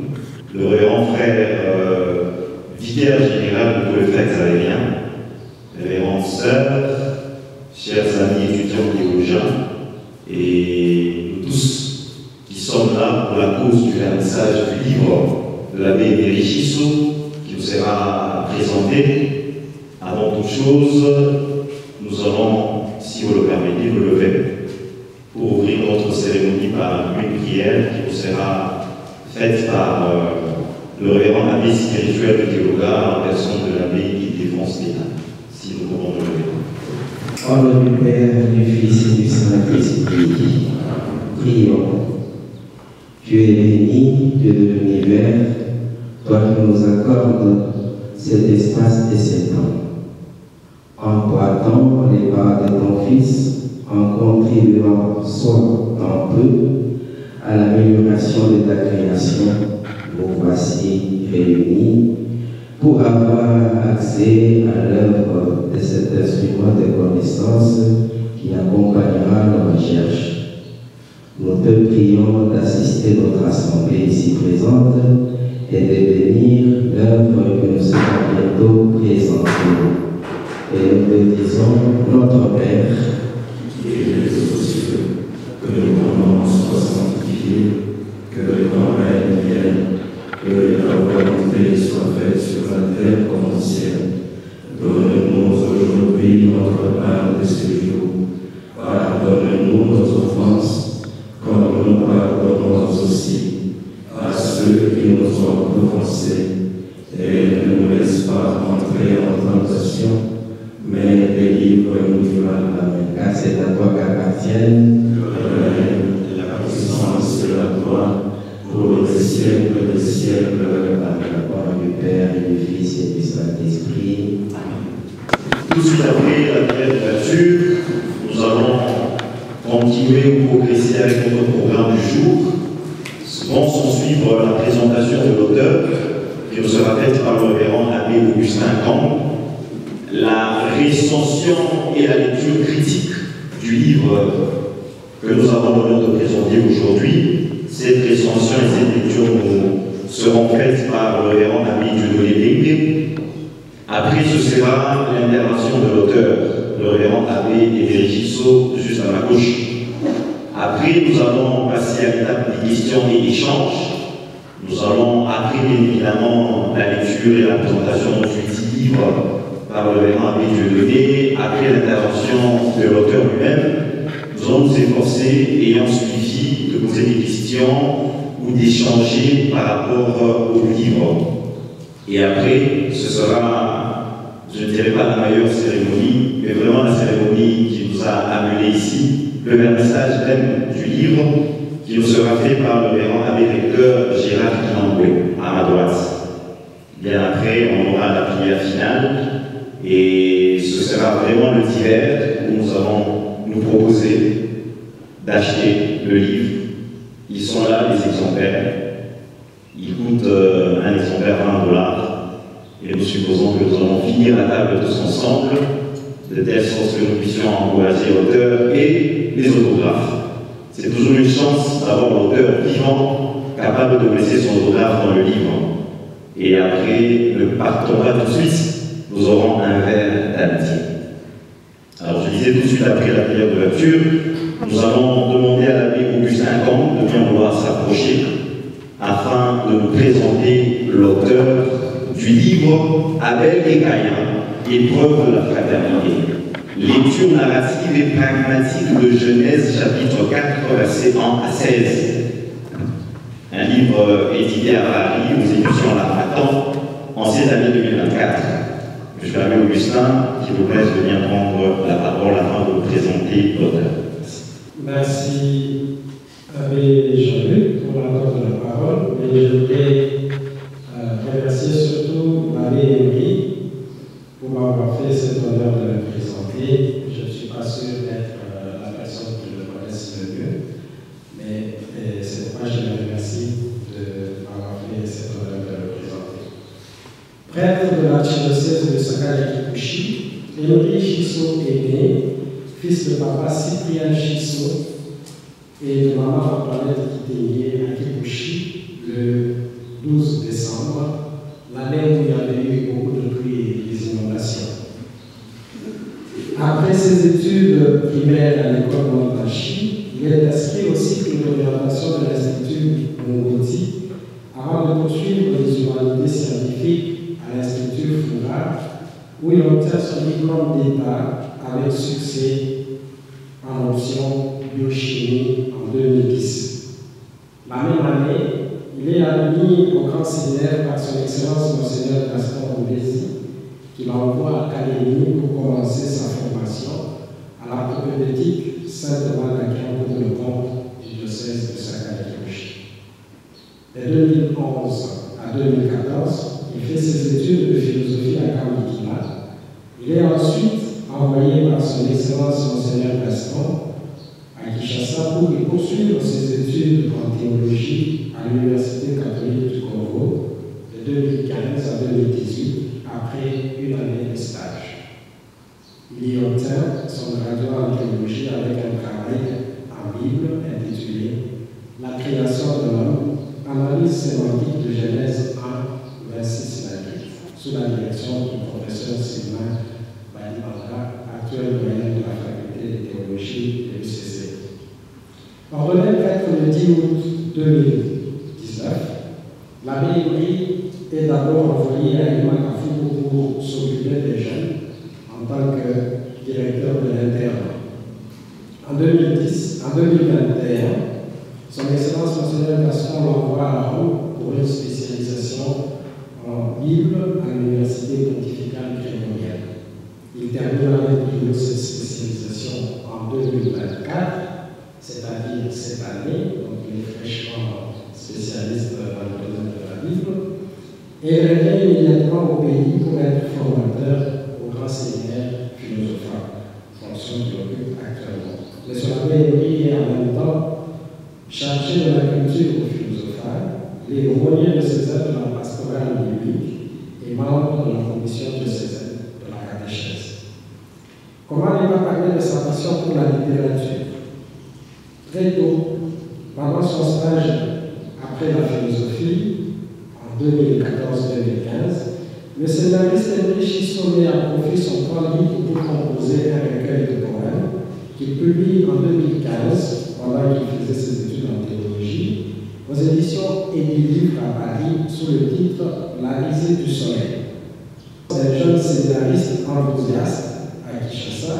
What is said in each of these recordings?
le révérend frère vicaire général de tout le fait xavérien, révérend sœurs, chers amis étudiants théologiens, et nous tous qui sommes là pour la cause du vernissage du livre de l'abbé Bérichisso, qui nous sera présenté. Avant toute chose, nous allons, si vous le permettez, nous lever pour ouvrir notre cérémonie par une prière qui nous sera faite par le révérend abbé spirituel de Théoga en personne de l'abbé Ildefonse Léna. Si nous pouvons nous lever. Au nom du Père, du Fils et du Saint-Esprit, prions. Tu es béni, Dieu de l'univers, toi qui nous accordes cet espace et cet temps. En boitant les pas de ton Fils, en contribuant soit un peu à l'amélioration de ta création, nous voici réunis pour avoir accès à l'œuvre de cet instrument de connaissance qui accompagnera nos recherches. Nous te prions d'assister notre assemblée ici présente et de bénir l'œuvre que nous serons bientôt présentée. Et nous te disons, notre Père, qui es aux cieux, que ton nom soit sanctifié, que ton règne vienne, que ta volonté soit faite sur la terre comme au ciel. Donne-nous aujourd'hui notre part de ce jour. Pardonne-nous nos offenses, comme nous pardonnons aussi à ceux qui nous ont offensés. Et ne nous laisse pas entrer en tentation, mais délivre-nous du mal. Amen. car c'est à toi qu'appartiennent Le règne, la puissance et la gloire, pour les siècles des siècles. Amen. au nom du Père et du Fils et du Saint-Esprit. Tout de suite après la prière de lecture, nous allons continuer ou progresser avec notre programme du jour. Vont s'en suivre la présentation de l'auteur, qui nous sera faite par le révérend abbé Augustin Camp, la recension et la lecture critique du livre que nous avons l'honneur de présenter aujourd'hui. Cette recension et cette lecture nous seront faites par le révérend abbé Dieudonné Dengue. Après, ce sera l'intervention de l'auteur, le révérend abbé Bérichisso, juste à ma gauche. Après, nous allons passer à l'étape des questions et échanges. Nous allons, après bien évidemment la lecture et la présentation du livre par le révérend abbé Dieudonné, après l'intervention de l'auteur lui-même, nous allons nous efforcer, ayant suivi, de poser des questions ou d'échanger par rapport au livre. Et après, ce sera, je ne dirais pas la meilleure cérémonie, mais vraiment la cérémonie qui nous a amenés ici, le vernissage même du livre, qui nous sera fait par le révérend abbé recteur Gérard Kinamboué, à ma droite. Bien après, on aura la prière finale, et ce sera vraiment le divers où nous allons nous proposer d'acheter le livre. Ils sont là, les exemplaires. Ils coûtent un exemplaire $20. Et nous supposons que nous allons finir la table tous ensemble, de telle sorte que nous puissions encourager l'auteur et les autographes. C'est toujours une chance d'avoir l'auteur vivant, capable de laisser son autographe dans le livre. Et après, ne partons pas tout de suite, nous aurons un verre d'amitié. Alors je disais tout de suite après la prière de lecture, nous allons demander à l'abbé Augustin Camp de bien vouloir s'approcher afin de nous présenter l'auteur du livre Abel et Caïn, épreuve de la fraternité. Lecture narrative et pragmatique de Genèse, chapitre 4, versets 1 à 16. Un livre édité à Paris, aux éditions L'Armatan, en cette année 2024. Je vais appeler Augustin, qui vous plaît de bien prendre la parole afin de vous présenter l'auteur. Merci, Abbé Jean-Luc, pour l'accord de la parole. Et je voudrais remercier surtout Abbé Emery pour m'avoir fait cet honneur de le présenter. Je ne suis pas sûr d'être la personne qui le connaisse le mieux, mais cette fois, je le remercie de m'avoir fait cet honneur de le présenter. Prêtre de l'archidiocèse de Sakala-Kikuchi, Emery Chisso est né, fils de papa Cyprien Chisso et de maman Antoinette Kiteye à Kikuchi le 12 décembre, l'année où il y avait eu beaucoup de pluie et des inondations. Après ses études primaires à l'école Montachi, il est inscrit au cycle d'orientation de l'Institut Mongoti avant de poursuivre les humanités scientifiques à l'Institut Fouras, où il obtient son diplôme d'État avec succès en option biochimie en 2010. La même année, il est admis au grand séminaire par son Excellence Monseigneur Gaston Oubézi, qui l'envoie à Calédonie pour commencer sa formation à la propédeutique Saint-Thomas-d'Aquin pour le compte du diocèse de Sakayakoshi. De 2011 à 2014, il fait ses études de philosophie à Kamikina. Il est ensuite envoyé par son Excellence Monseigneur Gaston à Kinshasa pour y poursuivre ses études en théologie à l'Université catholique du Congo de 2015 à 2018 après une année de stage. Il y obtient son graduat en théologie avec un travail en Bible intitulé La création de l'homme, analyse sémantique de Genèse 1, 26-28, sous la direction du professeur Sylvain Badimanga, actuel doyen de la faculté de théologie de l'UCC. Ordonné prêtre le 10 août 2019, l'abbé Ibri est d'abord envoyé à Imakafou pour s'occuper des jeunes en tant que directeur de l'internat. En 2021, son Excellence Monseigneur Gaston l'envoie à Rome pour une spécialisation en Bible à l'Université pontificale grégorienne. Il termine avec brio cette spécialisation en 2024, c'est-à-dire cette année, donc il est fraîchement spécialiste dans le domaine de la Bible, et revient immédiatement au pays pour être formateur au grand séminaire philosophal, fonction qu'il occupe actuellement. Mais son abbé est en même temps chargé de la culture philosophale, il est aumônier de César de la pastorale biblique et membre de la commission de César de la catéchèse. Comment ne pas parler de sa passion pour la littérature? Très tôt, pendant son stage après la philosophie, en 2014-2015, le scénariste Henri Chisomé a profité son temps libre pour composer un recueil de poèmes qu'il publie en 2015, pendant qu'il faisait ses études en théologie, aux éditions Édilivre à Paris, sous le titre La risée du soleil. C'est un jeune scénariste enthousiaste à Kinshasa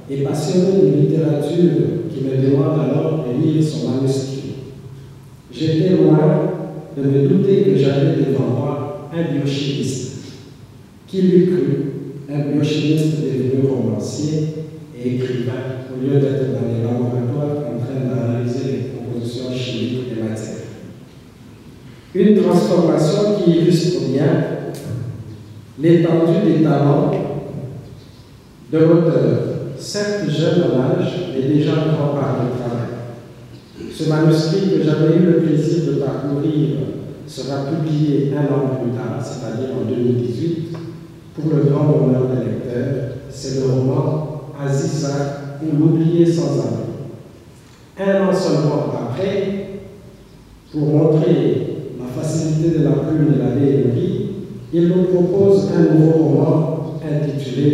et passionné de littérature qui me demande alors de lire son manuscrit. J'étais loin de me douter que j'avais devant moi un biochimiste. Qui l'eût cru, un biochimiste devenu romancier et écrivain, au lieu d'être dans les laboratoires en train d'analyser les compositions chimiques des matières. Une transformation qui illustre bien l'étendue des talents de l'auteur, certes jeune en âge, mais déjà grand par le travail. Ce manuscrit que j'avais eu le plaisir de parcourir sera publié un an plus tard, c'est-à-dire en 2018, pour le grand bonheur des lecteurs. C'est le roman Aziza ou l'oublié sans abri. Un an seulement après, pour montrer la facilité de la plume de l'abbé Henri, il nous propose un nouveau roman intitulé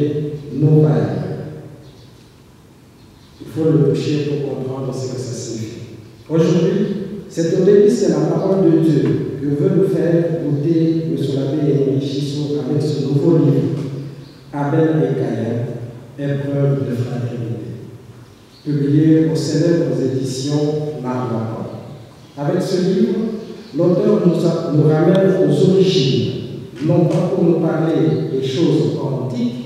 Novae. Il faut le toucher pour comprendre ce que ça signifie. Aujourd'hui, cet obélisque, c'est la parole de Dieu que veut nous faire goûter M. l'abbé Henri Chisot avec ce nouveau livre, Abel et Caïn, épreuve de fraternité, publié aux célèbres éditions Marmottan. Avec ce livre, l'auteur nous ramène aux origines, non pas pour nous parler des choses antiques,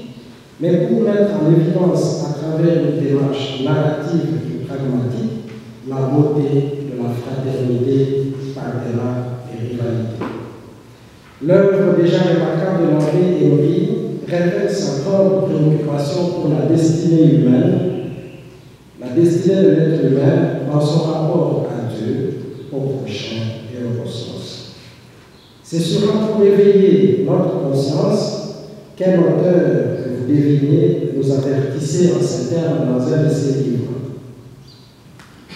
mais pour mettre en évidence à travers une démarche narrative et pragmatique la beauté de la fraternité, partenariat et rivalité. L'œuvre déjà remarquable de l'abbé Henri révèle sa grande préoccupation pour la destinée humaine, la destinée de l'être humain dans son rapport à Dieu, au prochain et au cosmos. C'est sûrement pour éveiller notre conscience qu'un auteur que vous devinez nous avertissait en ces termes dans un de ses livres.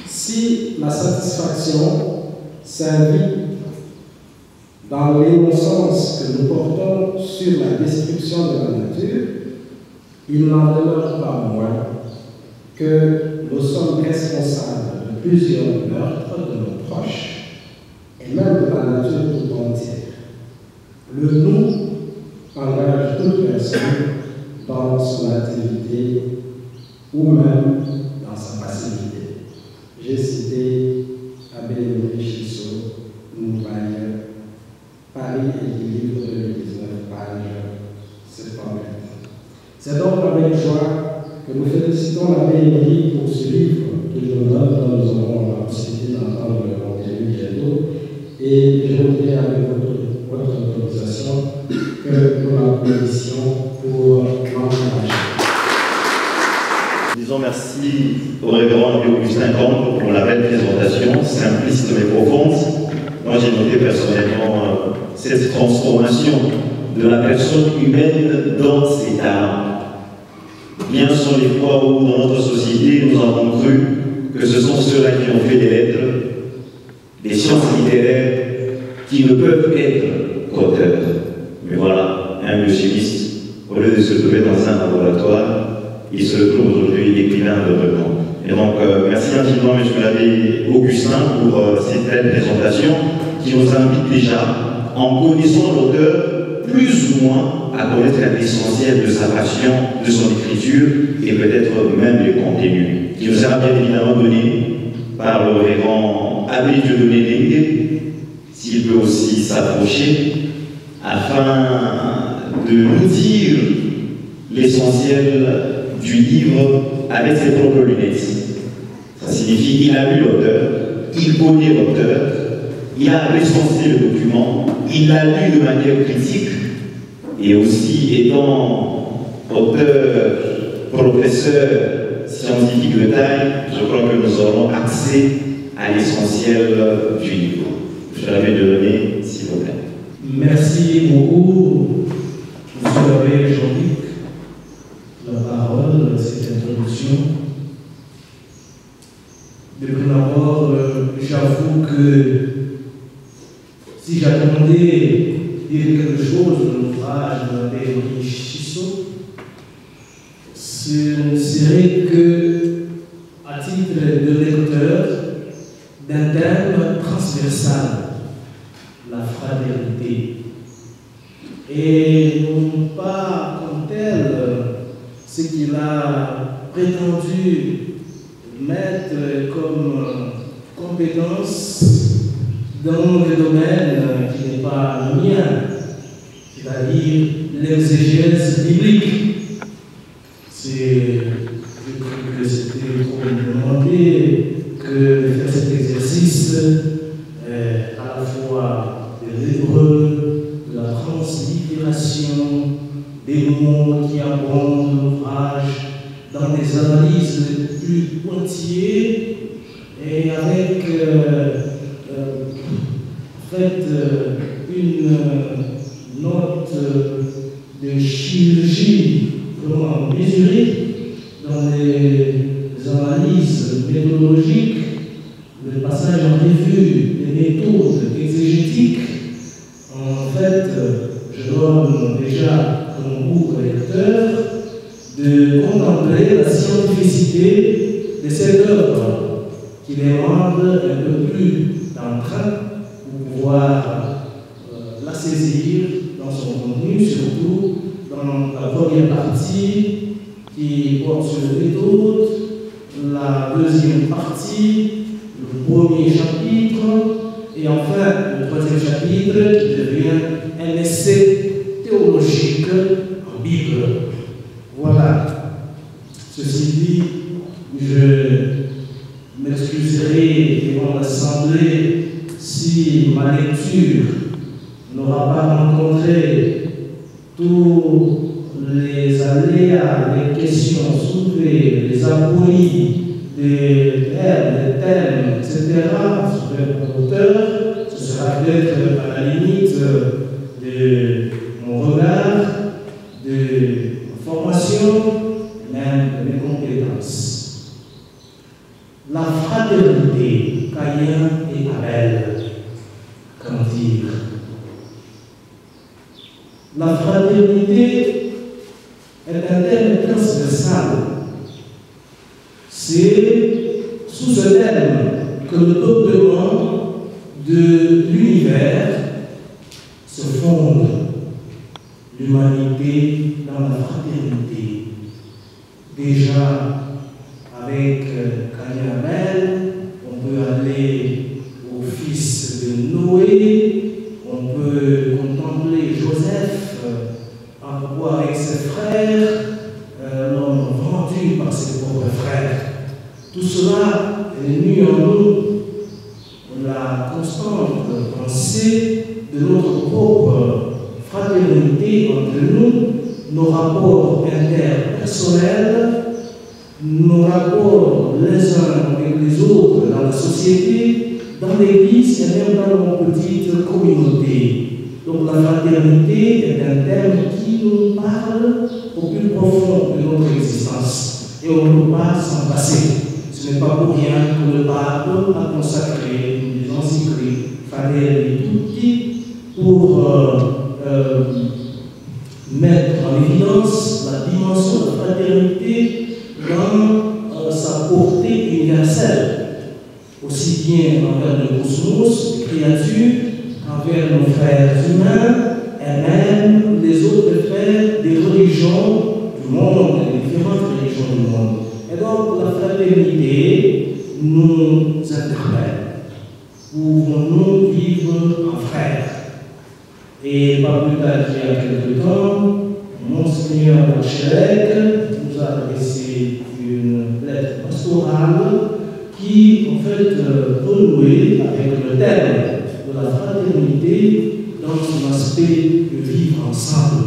Si la satisfaction s'invite dans l'innocence que nous portons sur la destruction de la nature, il n'en demeure pas moins que nous sommes responsables de plusieurs meurtres de nos proches et même de la nature tout entière. Le nous engage toute personne dans son activité ou même dans sa passivité. J'ai cité Abbé Chissot, Moubaye, Paris Équilibre 2019, page 78. C'est donc avec joie que nous félicitons la PMI pour ce livre que je note, dont nous aurons la possibilité d'entendre le contenu bientôt. Et je voudrais, avec votre autorisation, que nous l'applaudissions pour l'encourager. Disons merci au révérend Augustin Comte pour la belle présentation, simpliste mais profonde. Moi, j'ai noté personnellement cette transformation de la personne humaine dans ses talents. Bien sont les fois où, dans notre société, nous avons cru que ce sont ceux-là qui ont fait des lettres, des sciences littéraires, qui ne peuvent être qu'auteurs. Mais voilà, un biologiste, au lieu de se trouver dans un laboratoire, il se retrouve aujourd'hui écrivain de renom. Et donc, merci infiniment, M. l'abbé Augustin, pour cette belle présentation qui nous invite déjà, en connaissant l'auteur, plus ou moins à connaître l'essentiel de sa passion, de son écriture et peut-être même les contenus, qui nous sera bien évidemment donné par le révérend Abbé Dieudonné Dengue, s'il peut aussi s'approcher, afin de nous dire l'essentiel du livre avec ses propres lunettes. Ça signifie qu'il a lu l'auteur, il connaît l'auteur, il a recensé le document, il l'a lu de manière critique, et aussi étant auteur, professeur scientifique de taille, je crois que nous aurons accès à l'essentiel du livre. Je l'avais donné, s'il vous plaît. Merci beaucoup, M. l'abbé Jean-Luc, la parole, cette introduction. De prime abord, j'avoue que si j'attendais dire quelque chose de l'ouvrage de l'abbé Chissot, ce ne serait que, à titre de lecteur, d'un thème transversal, la fraternité. Et non pas comme tel ce qu'il a prétendu mettre comme compétence dans le domaine qui n'est pas le mien, c'est-à-dire l'exégèse biblique. Je trouve que c'était trop demandé que de faire cet exercice à la fois de l'hébreu, de la translittération, des mots qui abondent l'ouvrage dans des analyses plus pointillées et avec une note de chirurgie vraiment mesurée dans les analyses méthodologiques, le passage en revue des méthodes exégétiques. En fait, je donne déjà comme cours lecteur de contempler la scientificité de cette œuvre qui demande un peu plus d'entrain pour pouvoir la saisir dans son contenu, surtout dans la première partie qui porte sur les méthodes, la deuxième partie, le premier chapitre, et enfin le troisième chapitre qui devient un essai théologique en Bible. Voilà. Ceci dit, je m'excuserai devant l'Assemblée si ma lecture n'aura pas rencontré tous les aléas, les questions soulevées, les apologies, des thèmes, etc. sur le auteur. Ce sera peut-être à la limite de mon regard, de ma formation, même de mes compétences. La fraternité, Caïn et Abel, comment dire, la fraternité est un thème transversal. C'est sous ce thème que le peuplement de l'univers se fonde. L'humanité dans la fraternité. Déjà, avec Caïn et Abel, on peut aller au fils de Noé, on peut contempler Joseph, en quoi avec ses frères, l'homme vendu par ses propres frères. Tout cela est nu en nous la constante pensée de notre propre fraternité entre nous, nos rapports interpersonnels, nos rapports les uns avec les autres dans la société, dans l'Église et même dans nos petites communautés. Donc la fraternité est un thème qui nous parle au plus profond de notre existence. Et on ne peut pas s'en passer. Ce n'est pas pour rien que le pape a consacré des encycliques Fratelli Tutti pour mettre en évidence la dimension de la fraternité dans sa portée universelle, aussi bien envers le cosmos, les créatures, envers nos frères humains et même les autres frères des religions du monde, les différentes religions du monde. Et donc la fraternité nous interpelle. Pouvons-nous vivre en frères? Et pas plus tard qu'il y a quelque temps, Monseigneur Bachelec nous a adressé une lettre pastorale qui, en fait, renouait avec le thème de la fraternité dans son aspect de vivre ensemble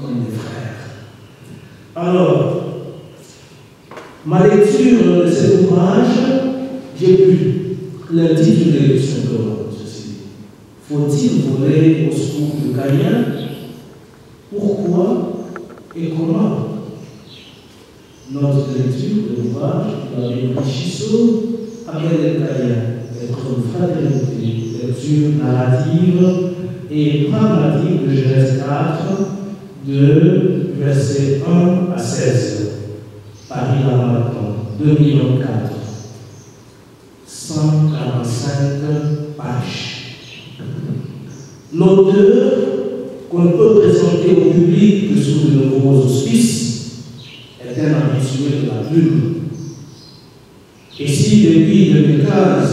comme des frères. Alors, ma lecture de cet ouvrage, j'ai pu l'intituler simplement ceci. Faut-il voler au secours de Caïn? Pourquoi et comment? Notre lecture de l'ouvrage de l'abbé Chissot appelle Caïn être une fraternité, lecture narrative et pragmatique de Genèse 4, de versets 1 à 16. Paris Lamaton, 2004, 145 pages. L'auteur, qu'on peut présenter au public sous de nouveaux auspices, est un habitué de la plume. Et si depuis 2015,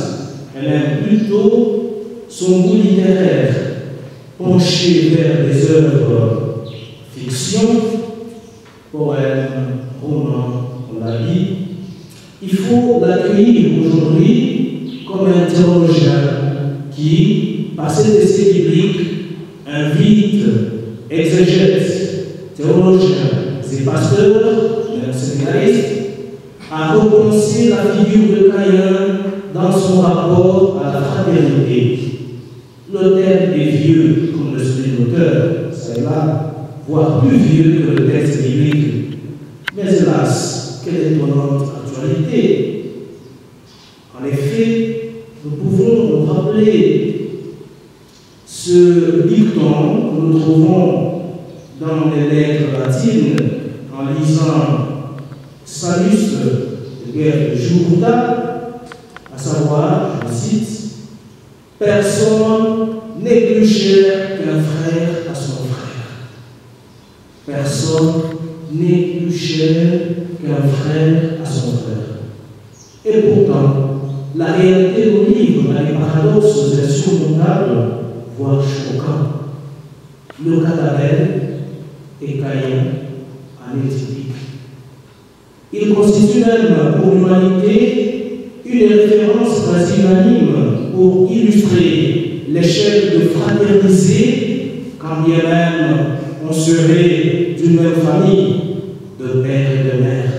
elle aime plutôt son goût littéraire penché vers les œuvres fiction, poèmes, romans, on l'a dit, il faut l'accueillir aujourd'hui comme un théologien qui, par cet essai biblique, invite exégètes, théologiens et pasteurs, même séminaristes, à repenser la figure de Caïn dans son rapport à la fraternité. Le thème est vieux, comme le souligne l'auteur, c'est là, voire plus vieux que le texte biblique. Mais hélas, quelle étonnante actualité! En effet, nous pouvons nous rappeler ce dicton que nous trouvons dans les lettres latines en lisant Sallust de guerre de Jugurtha, à savoir, je cite, « Personne n'est plus cher qu'un frère à son frère. Personne n'est plus cher qu'un frère à son frère. » Et pourtant, la réalité nous livre à des paradoxes insurmontables, voire choquants. Le cas d'Abel et Caïn en est typique. Il constitue même pour l'humanité une référence quasi unanime pour illustrer l'échec de fraterniser, quand bien même on serait d'une même famille, de père et de mère,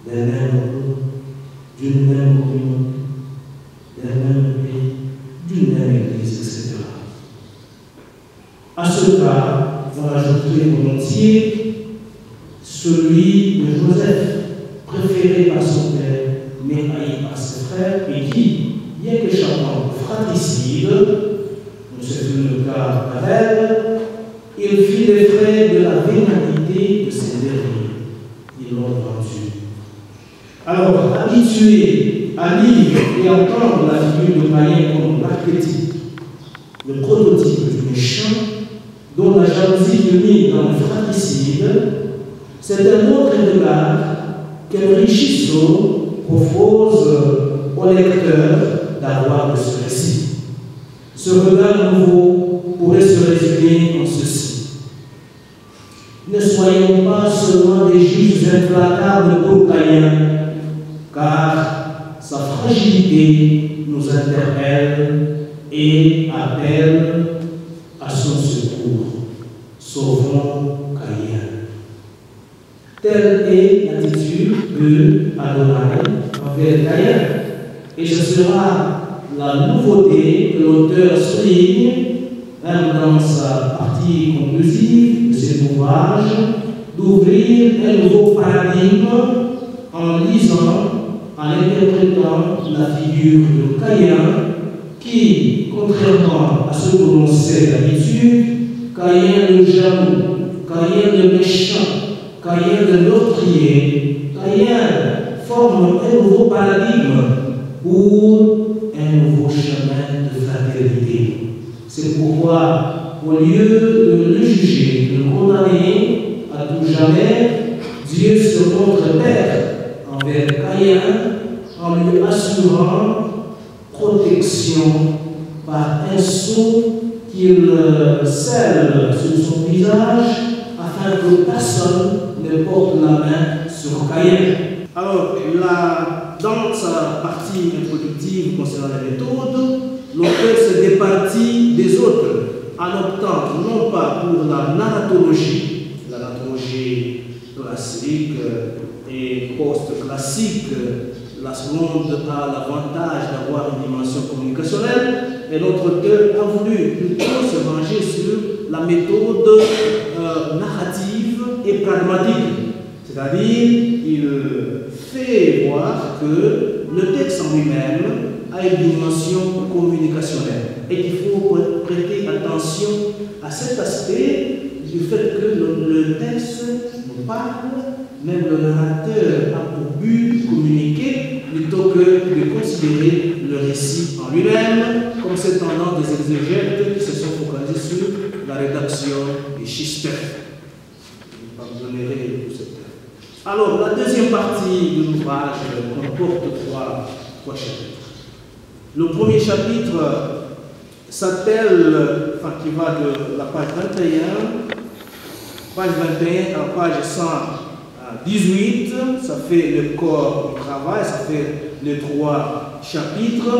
d'un même groupe, d'une même communauté, d'un même pays, d'une même église, etc. À ce cas, vous rajoutez volontiers celui de Joseph, préféré par son père, mais haï par ses frères, et qui, bien qu'échappant fratricide, c'est le cas Pavel, il fit les frais de la vénalité de ces derniers. Ils l'ont vendu. Alors, habitués à lire et entendre la figure de Caïn comme l'archétype, le prototype du méchant, dont la jalousie domine dans le fratricide, c'est un autre regard que Richisseau propose au lecteur d'avoir de ce récit. Ce regard nouveau pourrait se résumer en ceci. Ne soyons pas seulement des juges implacables pour Caïn, car sa fragilité nous interpelle et appelle à son secours. Sauvons Caïn. Telle est l'attitude de Adonai envers Caïn, et ce sera la nouveauté que l'auteur souligne, même dans sa partie conclusive de cet ouvrage, d'ouvrir un nouveau paradigme en lisant, en interprétant la figure de Caïn, qui, contrairement à ce que l'on sait d'habitude, Caïn le jaloux, Caïn le méchant, Caïn le meurtrier, Caïn forme un nouveau paradigme pour un nouveau chemin de fraternité. C'est pourquoi, au lieu de le juger, de le condamner à tout jamais, Dieu se montre Père envers Caïn en lui assurant protection par un sceau qu'il scelle sur son visage afin que personne ne porte la main sur Caïn. Alors, dans sa partie introductive concernant la méthode, l'auteur se départit des autres en optant non pas pour la narratologie classique et post-classique. La seconde a l'avantage d'avoir une dimension communicationnelle, et notre auteur a voulu plutôt se ranger sur la méthode narrative et pragmatique. C'est-à-dire, il fait voir que le texte en lui-même a une dimension communicationnelle et qu'il faut prêter attention à cet aspect du fait que le texte nous parle, même le narrateur a pour but de communiquer plutôt que de considérer le récit en lui-même, comme c'est tendance des exégètes qui se sont focalisés sur la rédaction des schistes. Je pardonnerai tout ce terme. Alors, la deuxième partie de l'ouvrage comporte trois chapitres. Le premier chapitre s'appelle, qui va de la page 21 à page 118, ça fait le corps du travail, ça fait les trois chapitres.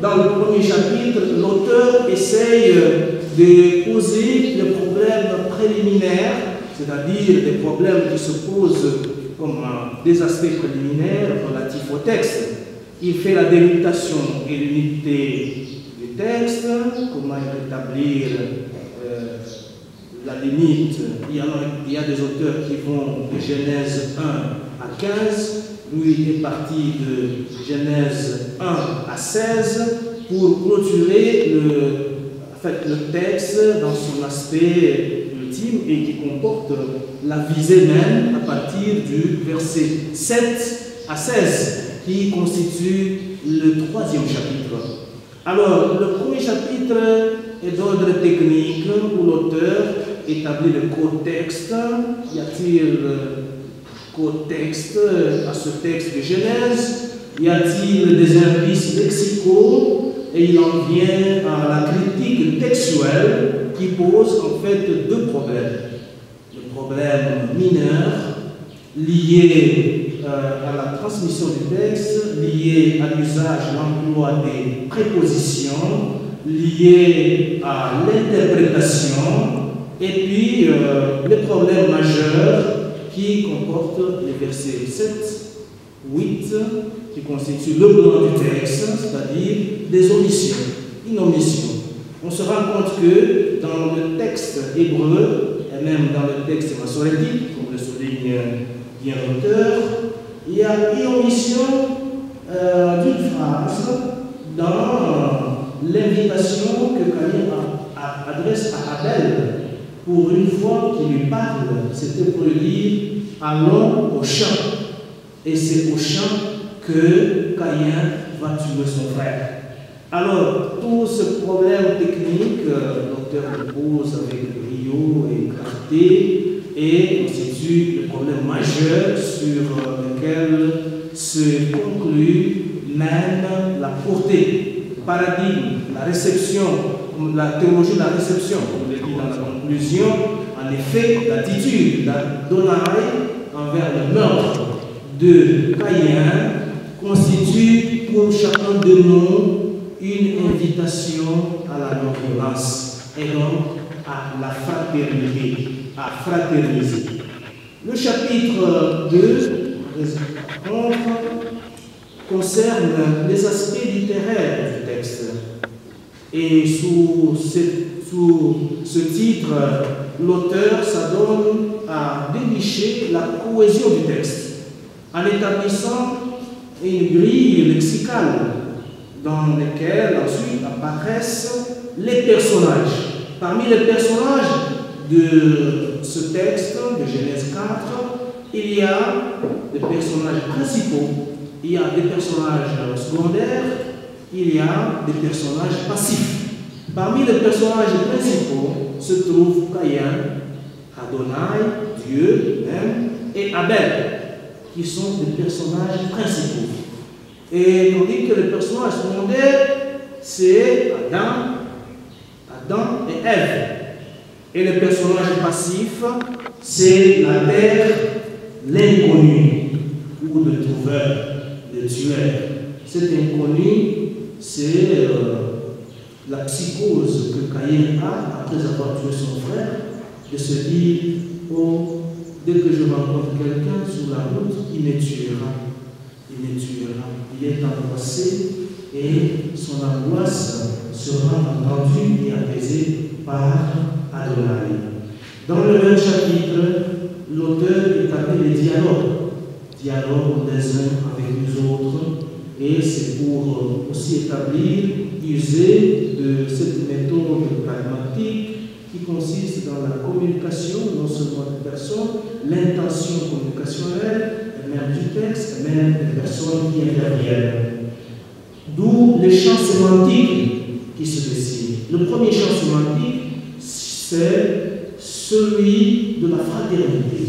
Dans le premier chapitre, l'auteur essaye de poser les problèmes préliminaires, c'est-à-dire des problèmes qui se posent comme des aspects préliminaires relatifs au texte. Il fait la délimitation et l'unité du texte, comment établir la limite. Il y a des auteurs qui vont de Genèse 1 à 15. Lui il est parti de Genèse 1 à 16 pour clôturer le texte dans son aspect ultime et qui comporte la visée même à partir du verset 7 à 16 qui constitue le troisième chapitre. Alors, le premier chapitre est d'ordre technique où l'auteur établit le contexte. Y a-t-il contexte à ce texte de Genèse? Y a-t-il des indices lexicaux? Et il en vient à la critique textuelle qui pose en fait deux problèmes. Le problème mineur lié à la transmission du texte, lié à l'usage, l'emploi des prépositions, lié à l'interprétation, et puis les problèmes majeurs qui comportent les versets 7, 8, qui constituent le blanc du texte, c'est-à-dire des omissions, une omission. On se rend compte que dans le texte hébreu, et même dans le texte massorétique, comme le souligne bien l'auteur, il y a une omission d'une phrase dans l'invitation que Caïn adresse Abel, pour une fois qu'il lui parle, c'était pour lui dire allons au champ. Et c'est au champ que Caïn va tuer son frère. Alors, tout ce problème technique, l'auteur le pose avec brio et clarté, et constitue le problème majeur sur lequel se conclut même la portée, le paradigme, la réception, la théologie de la réception, comme je l'ai dit dans la conclusion. En effet, l'attitude d'Adonai envers le meurtre de Caïn constitue pour chacun de nous une invitation à la non-violence et donc à la fraternité, à fraterniser. Le chapitre 2 concerne les aspects littéraires du texte. Et sous ce titre, l'auteur s'adonne à dénicher la cohésion du texte en établissant une grille lexicale dans laquelle ensuite apparaissent les personnages. Parmi les personnages de ce texte de Genèse 4, il y a des personnages principaux, il y a des personnages secondaires, il y a des personnages passifs. Parmi les personnages principaux se trouvent Caïn, Adonai, Dieu même, et Abel, qui sont des personnages principaux. Et tandis que les personnages secondaires, c'est Adam et Ève. Et les personnages passifs, c'est la terre, l'inconnu, ou le trouveur, le tueur. Cet inconnu, c'est la psychose que Caïn a après avoir tué son frère, de se dire, oh, dès que je rencontre quelqu'un sur la route, il me tuera. Il me tuera. Il est angoissé et son angoisse sera entendue et apaisée par Adonai. Dans le même chapitre, l'auteur établit les dialogues les uns avec les autres, et c'est pour aussi user de cette méthode pragmatique qui consiste dans la communication, non seulement des personnes, l'intention communicationnelle, et même du texte, et même des personnes qui interviennent. D'où les champs sémantiques qui se dessinent. Le premier champ sémantique, c'est celui de la fraternité,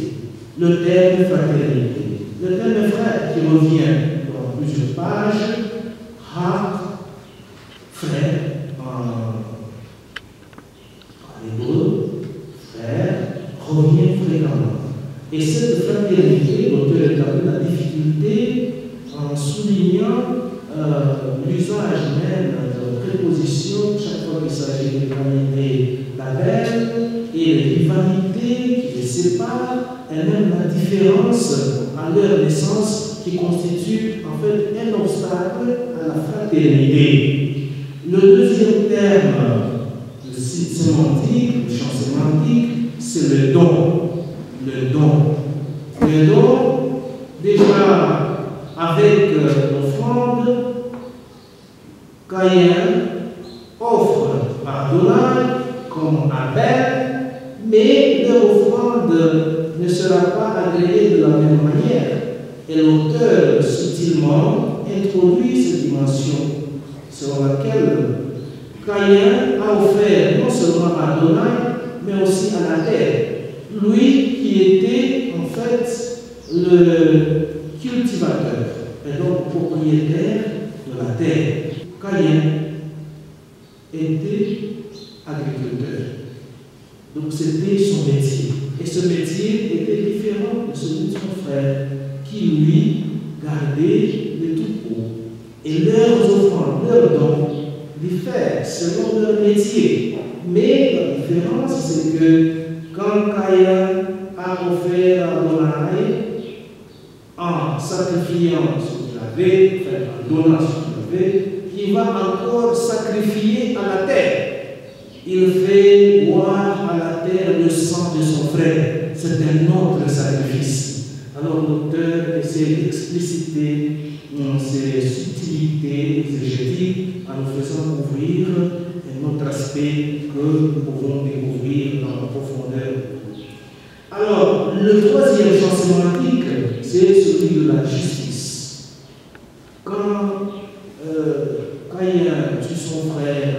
le terme fraternité. Le terme frère qui revient dans plusieurs pages, frère, en hébreu, frère, revient fréquemment. Et cette fraternité, l'auteur établit la difficulté en soulignant l'usage même de prépositions chaque fois qu'il s'agit de l'humanité d'Abel et les rivalités qui les séparent, et même la différence à leur naissance qui constitue en fait un obstacle à la fraternité. Le deuxième terme sémantique, le champ sémantique, c'est le don. Le don. Le don, déjà avec l'offrande, Caïn offre à Adonai comme Abel, mais leur offrande ne sera pas agréée de la même manière. Et l'auteur subtilement introduit cette dimension selon laquelle Caïn a offert non seulement à Adonai, mais aussi à la terre. Lui qui était en fait le cultivateur et donc propriétaire de la terre. Caïn était agriculteur. Donc c'était son métier. Et ce métier était différent de celui de son frère, qui lui gardait les troupeaux. Et leurs offrandes, leurs dons, diffèrent selon leur métier. Mais la différence, c'est que quand Caïn a offert à Adonai, en sacrifiant ce qu'il avait, en donnant ce qu'il avait, il va encore sacrifier à la terre. Il fait boire à la terre le sang de son frère. C'est un autre sacrifice. Alors l'auteur essaie d'expliciter ces subtilités exégétiques en nous faisant ouvrir un autre aspect que nous pouvons découvrir dans la profondeur. Alors, le troisième champ sémantique, c'est celui de la justice. Quand Caïn tue son frère,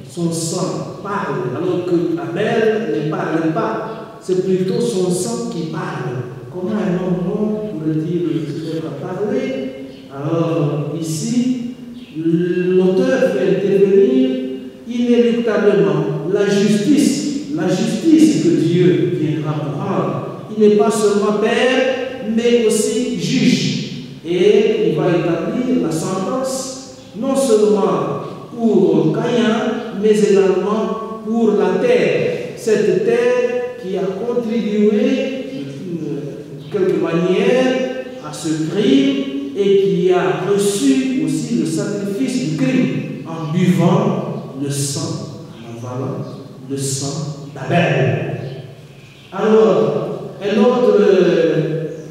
son sang parle, alors que Abel ne parle pas, c'est plutôt son sang qui parle. Comment un homme pourrait-il parler? Alors, ici, l'auteur fait intervenir inéluctablement la justice que Dieu viendra pour rendre. Il n'est pas seulement père, mais aussi juge. Et il va établir la sentence, non seulement pour Caïn, mais également pour la terre. Cette terre qui a contribué de quelque manière à ce crime et qui a reçu aussi le sacrifice du crime en buvant le sang, en avalant le sang d'Abel. Alors, un autre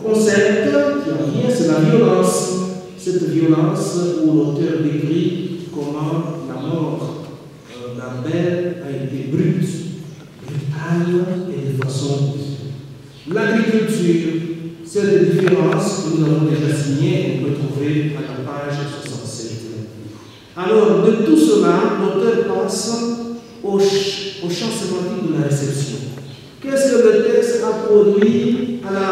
concept qui revient, c'est la violence. Cette violence où l'auteur décrit comment la mort d'Abel a été brutale et de façon vive. L'agriculture, cette différence que nous avons déjà signée, on peut trouver à la page 67. Alors, de tout cela, l'auteur passe au champ sémantique de la réception. Qu'est-ce que le texte a produit à la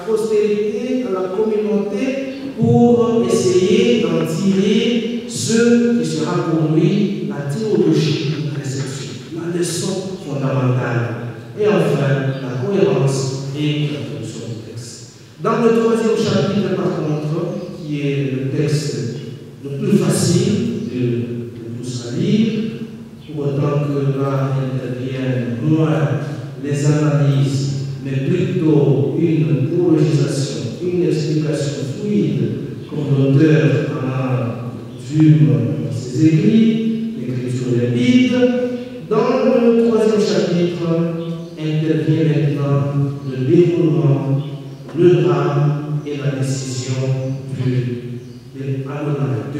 postérité, à la communauté, pour essayer d'en tirer ce qui sera pour lui la théologie de la réception, la leçon fondamentale, et enfin la cohérence et la traduction du texte. Dans le troisième chapitre, par contre, qui est le texte le plus facile de tous à lire, pour autant que là interviennent moins les analyses, mais plutôt une théologisation, une explication fluide, comme l'auteur en a coutume dans ses écrits, l'écriture limpide. Dans le troisième chapitre, intervient maintenant le déroulement, le drame et la décision de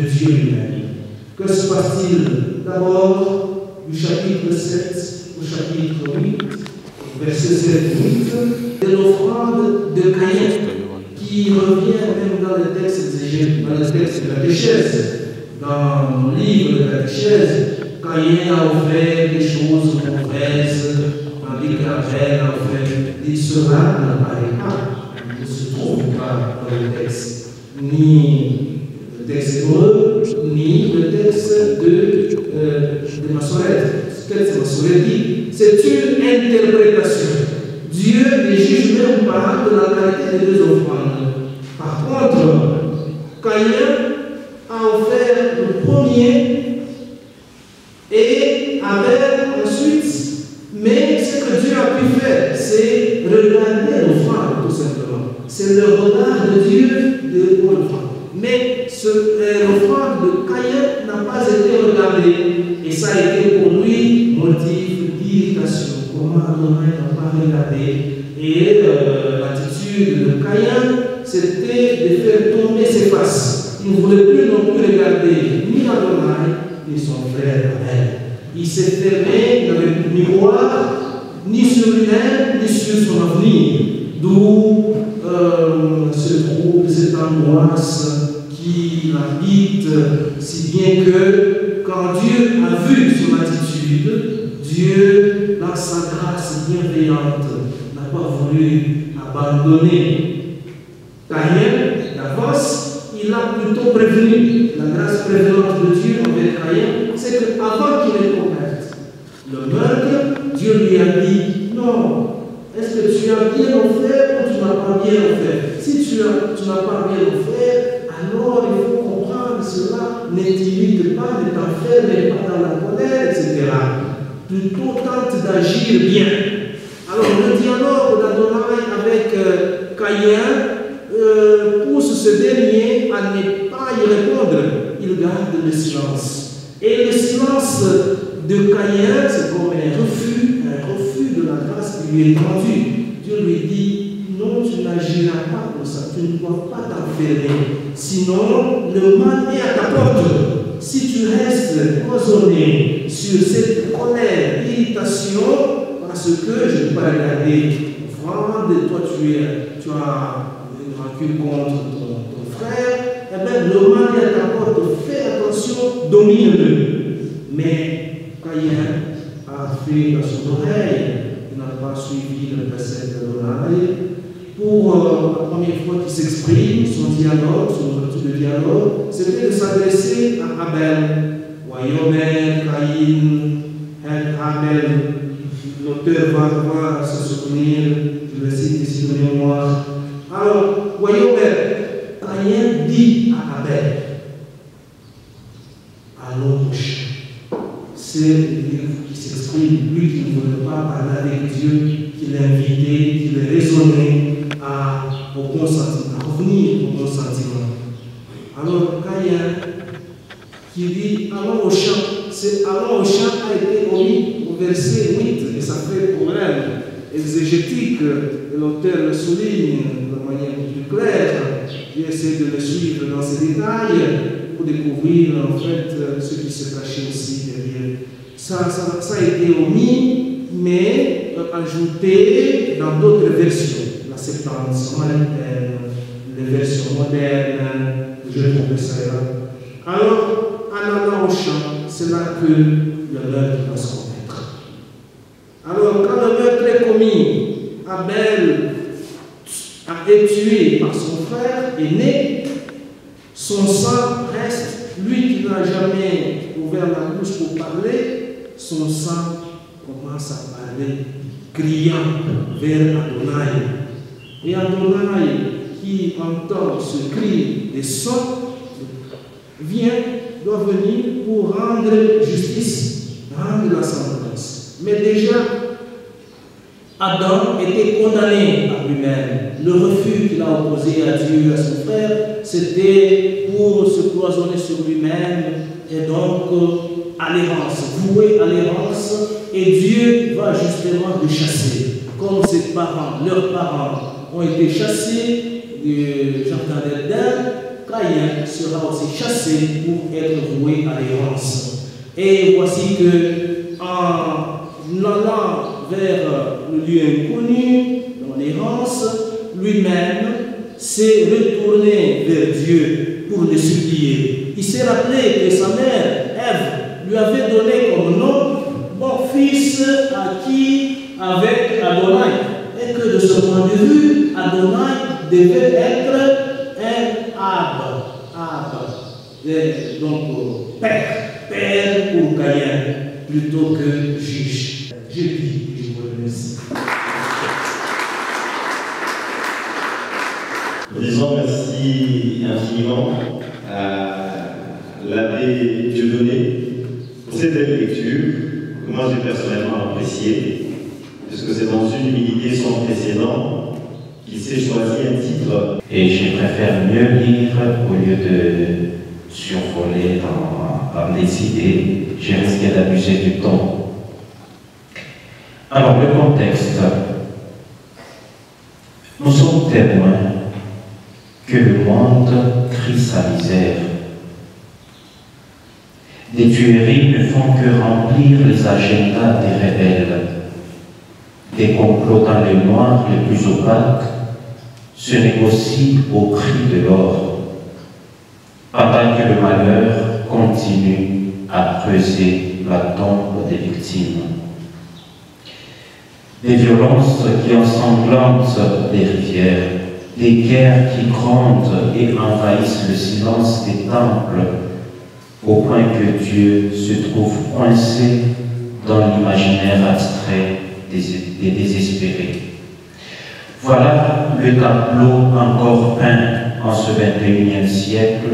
Dieu lui-même. Que se passe-t-il d'abord du chapitre 7 au chapitre 8, verset 7-8, de l'offrande de Caïn, qui revient même dans le texte de la catéchèse. Dans le livre de la catéchèse, Caïn a offert des choses mauvaises, tandis qu'Abel a offert des cela n'apparaît pas, ne se trouve pas dans le texte, ni le texte hébreu, ni le texte de Massorette. Ce que Massorette dit, c'est une interprétation. Dieu ne juge même pas de la qualité des deux offrandes. Par contre, Caïn a offert le premier et Abel ensuite. Mais ce que Dieu a pu faire, c'est regarder l'offrande, tout simplement. C'est le regard de Dieu de l'offrande. Mais l'offrande de Caïn n'a pas été regardée. Et ça a été pour lui motif d'irritation. Comment Adonai n'a pas regardé. Et l'attitude de Caïn, c'était de faire tomber ses faces. Il ne voulait plus non plus regarder ni Adonai, ni son frère Abel. Il s'est fermé, il n'avait plus de miroir, ni sur lui-même, ni sur son avenir. D'où se trouve cette angoisse qui l'habite, si bien que quand Dieu a vu son attitude, Dieu, dans sa grâce bienveillante, n'a pas voulu abandonner Caïn d'avance. Il a plutôt prévenu. La grâce prévenante de Dieu envers Caïn, c'est qu'avant qu'il ait commettre le meurtre, Dieu lui a dit non. Est-ce que tu as bien offert ou tu n'as pas bien offert? Si tu n'as pas bien offert, alors il faut comprendre cela ne t'irrite pas, ne t'enferme pas dans la colère, etc. Plutôt tente d'agir bien. Alors le dialogue d'Adonai avec Caïn pousse ce dernier à ne pas y répondre. Il garde le silence. Et le silence de Caïn, c'est comme un refus de la grâce qui lui est rendue. Dieu lui dit, non, tu n'agiras pas comme ça, tu ne dois pas t'enfermer. Sinon, le mal est à ta porte. Si tu restes être cloisonné sur cette colère, irritation, parce que je ne peux pas regarder offrande, toi tu as une rancune contre ton frère, eh bien, le mal est d'accord de faire attention, domine-le. Mais Caïn a fait dans son oreille, il n'a pas suivi le précepte de l'oreille. Pour la première fois qu'il s'exprime, son dialogue, son ouverture de dialogue, c'était de s'adresser à Abel. Wayomer, Caïn, Abel, l'auteur va se souvenir, je le cite ici de mémoire. Alors, Wayomer, Caïn dit à Abel, allons prochain. C'est le livre qui s'exprime, lui qui ne voulait pas parler avec Dieu, qui l'a invité, qui l'a raisonné au bon sentiment, à revenir au bon sentiment. Alors, Caïn, qui dit allons au champ, c'est allons au champ a été omis au verset 8, et ça fait problème exégétique, et l'auteur le souligne de manière plus claire. J'ai essayé de le suivre dans ces détails pour découvrir en fait ce qui se cachait aussi derrière. Ça a été omis, mais ajouté dans d'autres versions. La Septante, les versions modernes, je trouve ça là. Alors, en allant au champ, c'est là que le meurtre va se commettre. Alors, quand le meurtre est commis, Abel a été tué par son frère aîné, son sang reste, lui qui n'a jamais ouvert la bouche pour parler, son sang commence à parler, criant vers Adonai. Et Adonai, qui entend ce cri des sons, doit venir pour rendre justice, rendre la sentence. Mais déjà, Adam était condamné à lui-même. Le refus qu'il a opposé à Dieu, à son frère, c'était pour se cloisonner sur lui-même et donc à l'errance, voué à l'errance, et Dieu va justement le chasser. Comme ses parents, leurs parents ont été chassés du jardin d'Éden, Caïn sera aussi chassé pour être voué à l'errance. Et voici que en allant vers le lieu inconnu, dans l'errance, lui-même s'est retourné vers Dieu pour le supplier. Il s'est rappelé que sa mère, Ève, lui avait donné comme nom bon fils acquis avec Adonai. Et que de ce point de vue, Adonai devait être un donc père pour Caïn, plutôt que juge. Je dis, je vous remercie. Disons merci infiniment à l'abbé Dieudonné pour cette belle lecture que moi j'ai personnellement appréciée, puisque c'est dans une humilité sans précédent qu'il s'est choisi un titre. Et je préfère mieux lire au lieu de survoler dans les idées. J'ai risqué d'abuser du temps. Alors, le contexte. Nous sommes témoins que le monde crie sa misère. Des tueries ne font que remplir les agendas des rebelles. Des complots dans les noirs les plus opaques se négocient au prix de l'or, pendant que le malheur continue à creuser la tombe des victimes. Des violences qui ensanglantent des rivières, des guerres qui grondent et envahissent le silence des temples, au point que Dieu se trouve coincé dans l'imaginaire abstrait des désespérés. Voilà le tableau encore peint en ce 21e siècle,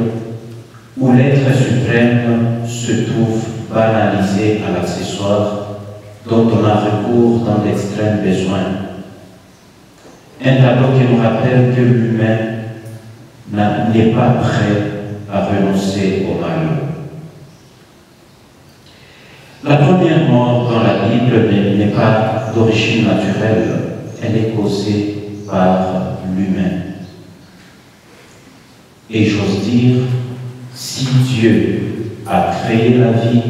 où l'être suprême se trouve banalisé à l'accessoire dont on a recours dans l'extrême besoin. Un tableau qui nous rappelle que l'humain n'est pas prêt à renoncer au mal. La première mort dans la Bible n'est pas d'origine naturelle, elle est causée par l'humain. Et j'ose dire, si Dieu a créé la vie,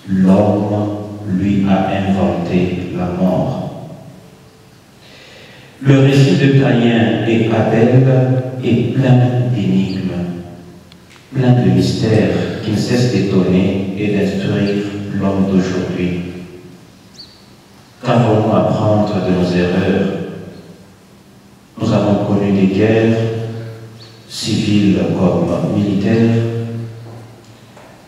l'homme lui a inventé la mort. Le récit de Caïn et Abel est plein d'énigmes, plein de mystères qui ne cessent d'étonner et d'instruire l'homme d'aujourd'hui. Qu'avons-nous à apprendre de nos erreurs? Nous avons connu des guerres, civiles comme militaires.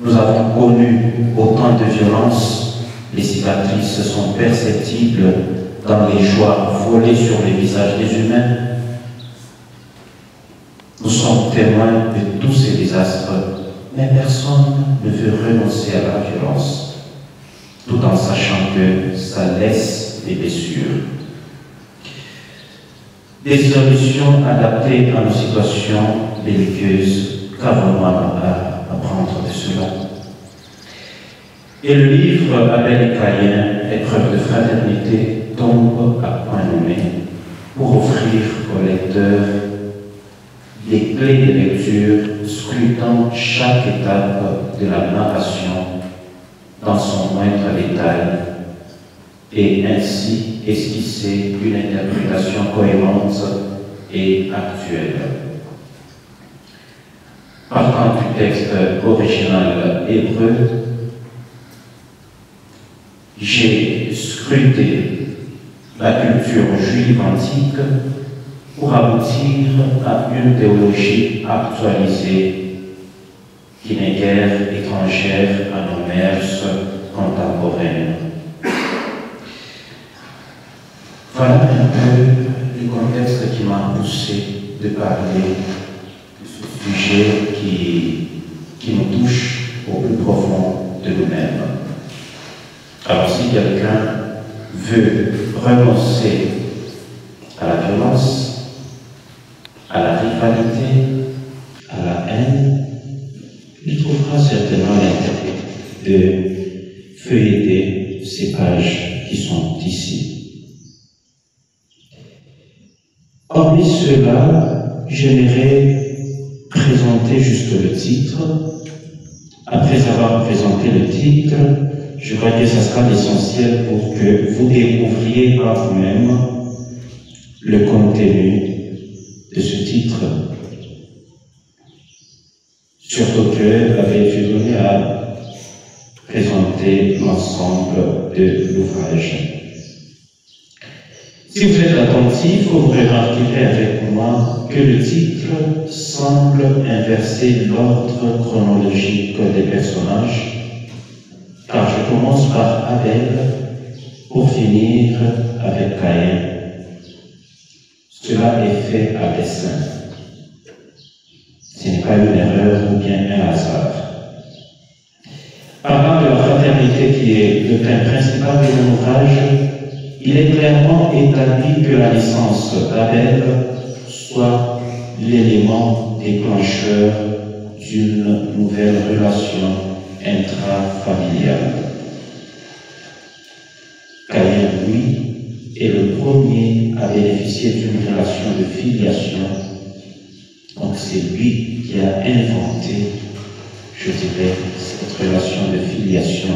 Nous avons connu autant de violences. Les cicatrices sont perceptibles dans les joies volées sur les visages des humains. Nous sommes témoins de tous ces désastres, mais personne ne veut renoncer à la violence, tout en sachant que ça laisse des blessures. Des solutions adaptées à nos situations belliqueuses, qu'avons-nous à apprendre de cela? Et le livre Abel et Caïn, épreuve de fraternité, tombe à point nommé pour offrir au lecteur des clés de lecture scrutant chaque étape de la narration dans son moindre détail et ainsi esquisser une interprétation cohérente et actuelle. Partant du texte original hébreu, j'ai scruté la culture juive antique pour aboutir à une théologie actualisée qui n'est guère étrangère à nos mœurs contemporaines. Voilà un peu le contexte qui m'a poussé de parler de ce sujet qui nous touche au plus profond de nous-mêmes. Alors si quelqu'un veut renoncer à la violence, à la rivalité, à la haine, il trouvera certainement l'intérêt de feuilleter ces pages qui sont ici. Hormis cela, j'aimerais présenter juste le titre. Après avoir présenté le titre, je crois que ce sera l'essentiel pour que vous découvriez par vous-même le contenu de ce titre. Surtout que avait été donné à présenter l'ensemble de l'ouvrage. Si vous êtes attentif, vous remarquerez avec moi que le titre semble inverser l'ordre chronologique des personnages, car je commence par Abel pour finir avec Caïn. Cela est fait à dessein. Ce n'est pas une erreur ou bien un hasard. Parlant de la fraternité qui est le thème principal de mon ouvrage, il est clairement établi que la naissance d'Abel soit l'élément déclencheur d'une nouvelle relation intrafamiliale. Caïn, lui, est le premier à bénéficier d'une relation de filiation. Donc c'est lui qui a inventé, je dirais, cette relation de filiation.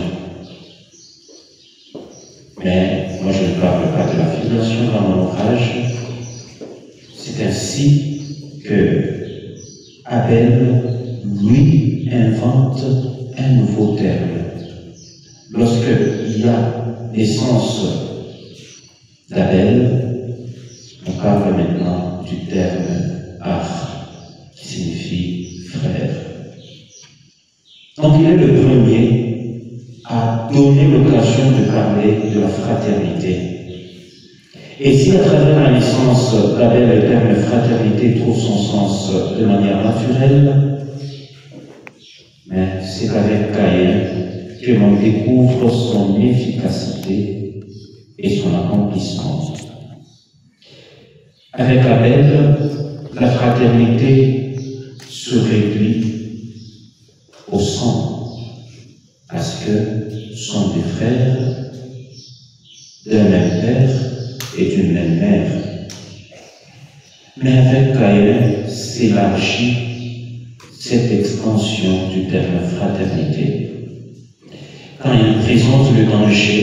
Mais moi je ne parle pas de la filiation dans mon ouvrage. C'est ainsi que Abel, lui, invente un nouveau terme. Lorsqu'il y a naissance d'Abel, on parle maintenant du terme Ach, qui signifie frère. Donc il est le premier à donner l'occasion de parler de la fraternité. Et si à travers la naissance d'Abel, le terme fraternité trouve son sens de manière naturelle, mais c'est avec Caïn que l'on découvre son efficacité et son accomplissement. Avec Abel, la fraternité se réduit au sang, parce que sont des frères d'un même père et d'une même mère. Mais avec Caïn s'élargit cette extension du terme fraternité. Quand il présente le danger,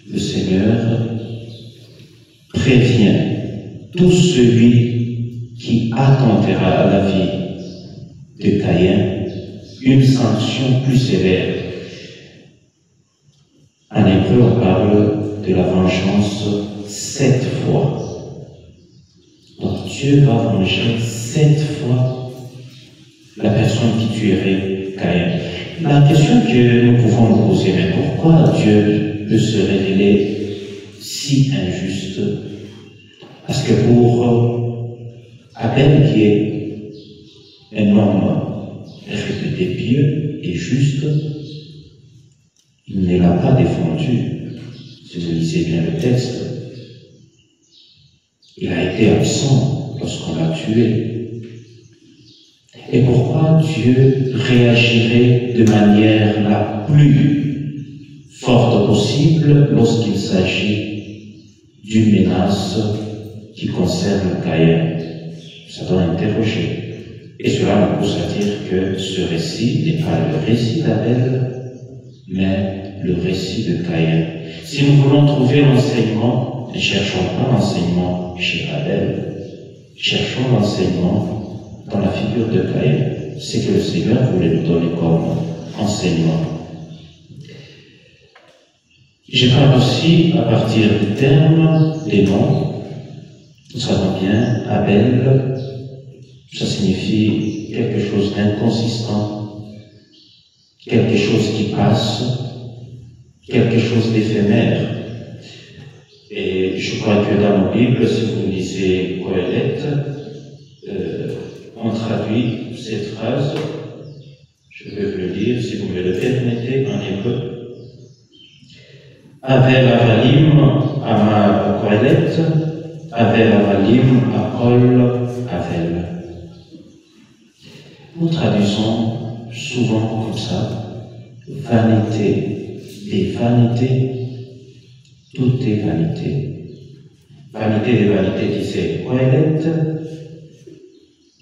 le Seigneur prévient tout celui qui attentera à la vie de Caïn une sanction plus sévère. En hébreu, on parle de la vengeance 7 fois. Donc Dieu va venger 7 fois la personne qui tuerait Caïn. La question que nous pouvons nous poser, mais pourquoi Dieu peut se révéler si injuste? Parce que pour Abel, qui est un homme réputé pieux et juste, il ne l'a pas défendu. Si vous lisez bien le texte, il a été absent lorsqu'on l'a tué. Et pourquoi Dieu réagirait de manière la plus forte possible lorsqu'il s'agit d'une menace qui concerne Caïn? Ça doit interroger. Et cela nous pousse à dire que ce récit n'est pas le récit d'Abel, mais le récit de Caïn. Si nous voulons trouver l'enseignement, ne cherchons pas l'enseignement chez Abel, cherchons l'enseignement dans la figure de Caïn. C'est que le Seigneur voulait nous donner comme enseignement. Je parle aussi à partir du terme des noms. Nous savons bien, Abel, ça signifie quelque chose d'inconsistant, quelque chose qui passe, quelque chose d'éphémère. Et je crois que dans nos Bibles, si vous lisez Qoheleth, on traduit cette phrase, je vais vous le lire si vous me le permettez en hébreu. Avel avalim ama Qoheleth, Avel avalim akol avel. Nous traduisons souvent comme ça, vanité des vanités, tout est vanité. Vanité des vanités, disait Qoheleth,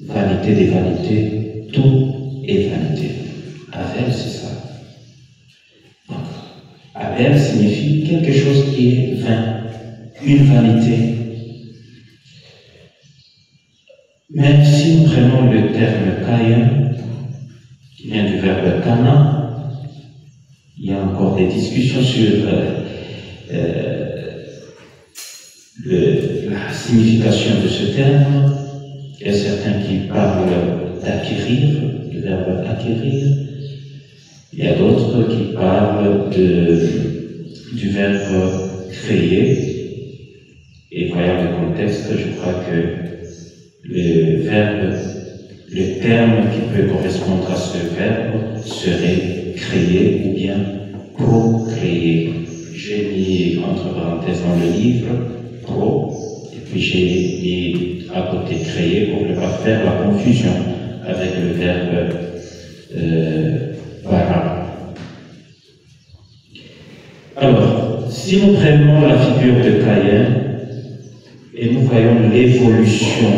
vanité des vanités, tout est vanité. Avel, c'est ça. Donc, Avel signifie quelque chose qui est vain, une vanité. Même si nous prenons le terme Caïn, qui vient du verbe kana, il y a encore des discussions sur la signification de ce terme. Il y a certains qui parlent d'acquérir, du verbe acquérir. Il y a d'autres qui parlent du verbe créer. Et voyant le contexte, je crois que le terme qui peut correspondre à ce verbe serait créer ou bien procréer. J'ai mis entre parenthèses dans le livre pro, et puis j'ai mis à côté créer pour ne pas faire la confusion avec le verbe bara. Alors, si nous prenons la figure de Caïn et nous voyons l'évolution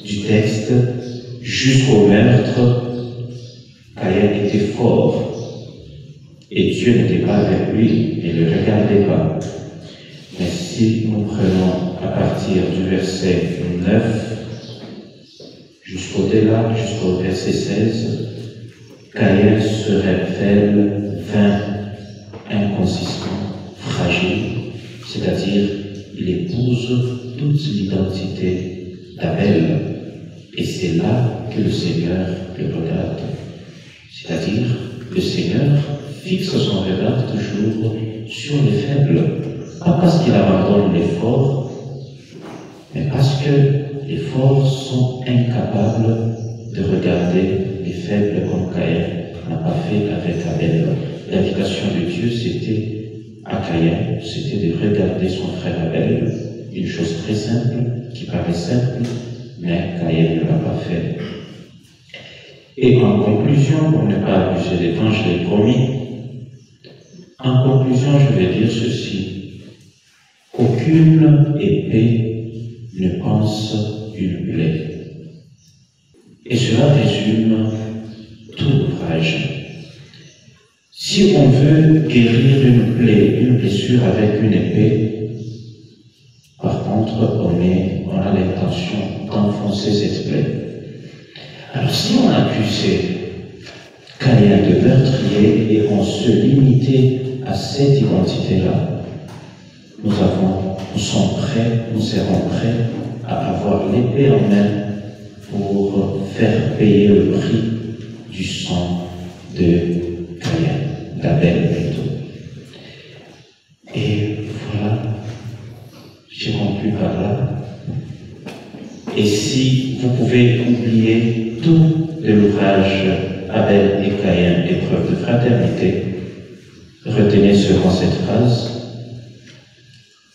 du texte jusqu'au meurtre, Caïn était fort et Dieu n'était pas avec lui et ne le regardait pas. Mais si nous prenons à partir du verset 9 jusqu'au-delà, jusqu'au verset 16, Caïn se révèle vain, inconsistant, fragile, c'est-à-dire il épouse toute l'identité d'Abel. Et c'est là que le Seigneur le regarde. C'est-à-dire, le Seigneur fixe son regard toujours sur les faibles. Pas parce qu'il abandonne les forts, mais parce que les forts sont incapables de regarder les faibles comme Caïn n'a pas fait avec Abel. L'invitation de Dieu, c'était à Caïn, c'était de regarder son frère Abel, une chose très simple, qui paraît simple, mais Caïn ne l'a pas fait. Et en conclusion, pour ne pas abuser des temps, je l'ai promis, en conclusion, je vais dire ceci. Aucune épée ne pense une plaie. Et cela résume tout l'ouvrage. Si on veut guérir une plaie, une blessure avec une épée, par contre, on a l'intention d'enfoncer cette plaie. Alors si on accusait Caïn de meurtrier et on se limitait à cette identité-là, nous serons prêts à avoir l'épée en main pour faire payer le prix du sang de Caïn, d'Abel plutôt. Et voilà, j'ai conclu par là. Et si vous pouvez oublier tout de l'ouvrage Abel et Caïn, épreuve de fraternité, retenez seulement cette phrase: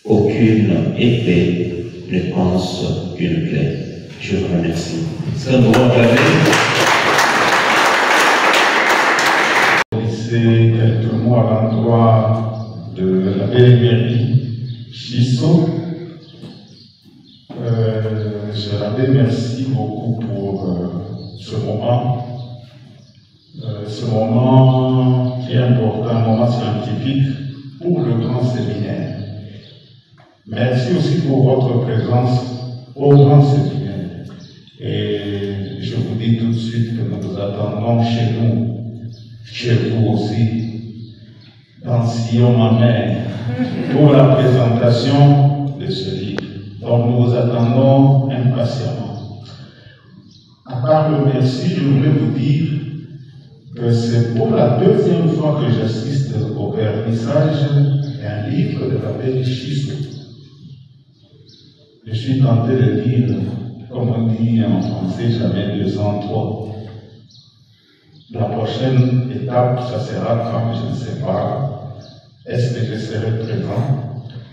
aucune épée ne pense une plaie. Je vous remercie. Ça nous laisser quelques mots à l'endroit de l'abbé Emery Chissot. Cher l'abbé, merci beaucoup pour ce moment qui est important, un moment scientifique pour le grand séminaire. Merci aussi pour votre présence au grand séminaire. Et je vous dis tout de suite que nous vous attendons chez nous, chez vous aussi, dans Sion-ma-mère, pour la présentation de ce livre. Donc nous vous attendons impatiemment. À part le merci, je voulais vous dire que c'est pour la deuxième fois que j'assiste au vernissage d'un livre de l'abbé Chissot. Je suis tenté de dire, comme on dit en français, jamais 203. La prochaine étape, ça sera quand, je ne sais pas. Est-ce que je serai présent?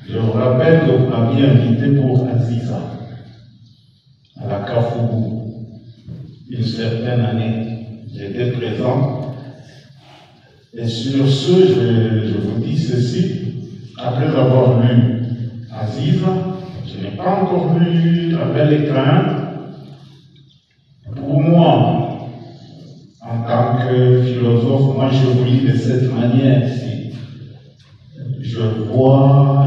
Je vous rappelle que vous m'aviez invité pour Aziza, à la Kafougou, une certaine année. J'étais présent. Et sur ce, je vous dis ceci, après avoir lu Aziza, je n'ai pas encore lu Abel et Caïn. Pour moi, en tant que philosophe, moi je vous lis de cette manière-ci. Je vous vois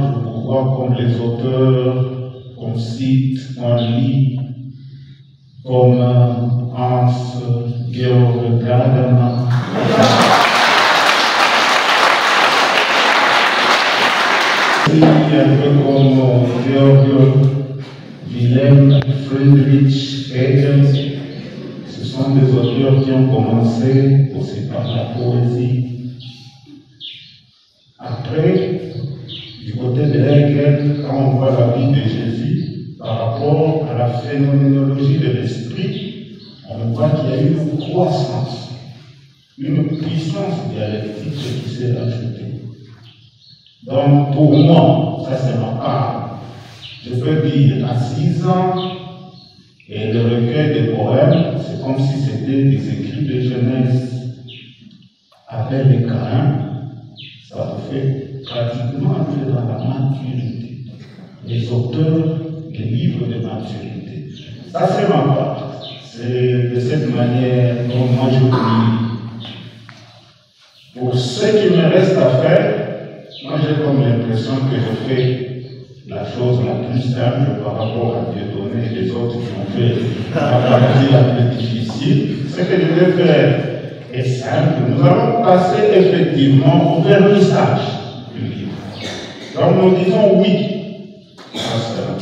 comme les auteurs qu'on cite, qu'on lit, comme Hans Georg Gadamer, un peu comme Georg Wilhelm Friedrich Hegel. Ce sont des auteurs qui ont commencé aussi par la poésie. Après, du côté de Hegel, quand on voit la vie de Jésus par rapport à la phénoménologie de l'esprit, on voit qu'il y a eu une croissance, une puissance dialectique qui s'est ajoutée. Donc pour moi, ça c'est ma part, je peux dire à 6 ans, et le recueil des poèmes, c'est comme si c'était des écrits de jeunesse. Abel et Caïn, ça vous fait pratiquement entrer dans la maturité. Les auteurs, les livres de maturité. Ça c'est ma part. C'est de cette manière dont moi je lis. Pour ce qui me reste à faire, moi j'ai comme l'impression que je fais la chose la plus simple par rapport à Dieudonné et les autres qui ont fait la partie la plus difficile. Ce que je vais faire est simple. Nous allons passer effectivement au vernissage du livre. Donc nous disons oui à cela.